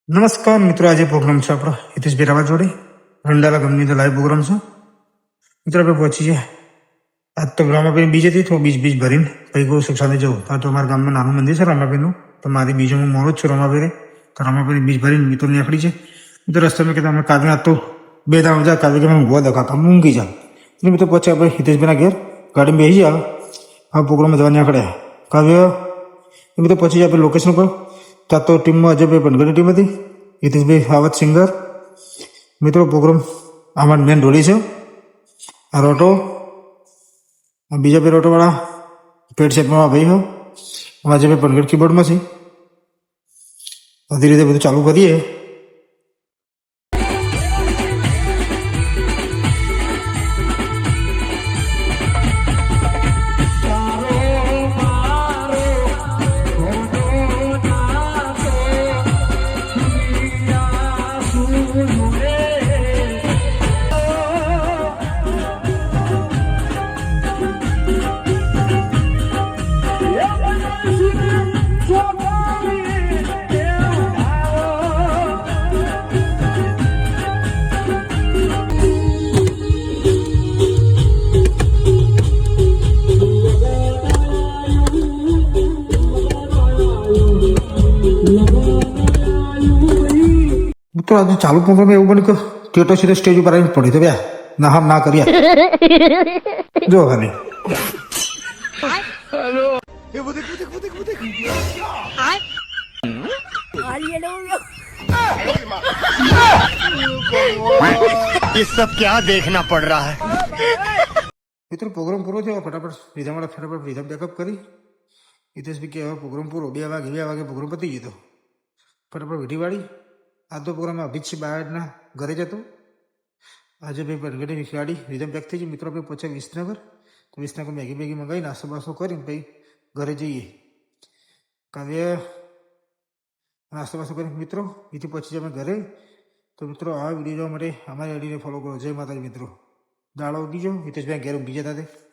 નમસ્કાર મિત્રો, આજે પ્રોગ્રામ છે આપણો હિતેશભાઈ રાવત જોડે રંડાલા ગમની તો લાઈવ પ્રોગ્રામ છે મિત્રો. આપણે પહોંચી જાય આજ તો રામાભાઈ બીજેથી થોડું બીજ ભરીને પછી ગૌ સુખ સાથે જવું. આ તો અમારા ગામમાં નાનું મંદિર છે રામાભાઈનું, તો મારી બીજો હું મોડો જ છું રામાભાઈ. તો રામાભાઈ બીજ ભરીને મિત્રો નીકળી છે. મિત્રો રસ્તામાં કહેતા અમે કાવ્ય તો 2 દાડા જાય કાવ્ય કે ઊંઘવા દો કાકા ઊંઘી જાય. એટલે મિત્રો પછી આપણે હિતેશભાઈના ઘેર ગાડીમાં બેસી જાય. આ પ્રોગ્રામમાં જવા નીકળ્યા કાવ્ય એ મિત્રો પછી આપણે લોકેશન પર. ત્યાં તો ટીમમાં અજયભાઈ પનગરની ટીમ હતી, હિતેશભાઈ રાવત સિંગર. મિત્રો પ્રોગ્રામ આમાં મેન રોડી છે. આ રોટો આ બીજા બે રોટોવાળા પેટ સેટમાં ભાઈ હો. અજયભાઈ પનગર કીબોર્ડમાં છે. બધી રીતે બધું ચાલુ કરીએ. મિત્રો આજે ચાલુ પ્રોગ્રામ એવું બન્યું કે ટેટો સીધો સ્ટેજ ઉપર આવીને પડી તો વ્યા ના હામ ના કર્યા જો ખાલી ये सब क्या देखना पड़ रहा है। મિત્રો પ્રોગ્રામ પૂરો થયો. ફટાફટ રીધમ બેકઅપ કરી હિતેશભાઈ કે હવે પ્રોગ્રામ પૂરો. 2 વાગે પ્રોગ્રામ પતી ગયો. ફટાફટ વીટી વાળી. આ તો પ્રોગ્રામ અભિત બહારના ઘરે જતો. આજે ભાઈ પનગરની ગાડી રીધમ પેક થઈ ગઈ. મિત્રો આપણે પહોંચ્યા વિસનગર. તો વિસનગર મેગી મંગાવી નાસ્તો બાસ્તો કરીને પછી ઘરે જઈએ. કાવ્ય નાસ્તો બાસ્તો કરીને મિત્રો એથી પહોંચી જાય ઘરે. તો મિત્રો આ વિડીયો જોવા માટે અમારી આઈડીને ફોલો કરો. જય માતાજી મિત્રો. દાડો ઉગી જાઓ. હિતેશભાઈ ઘેર ઊંઘી જતા હતા.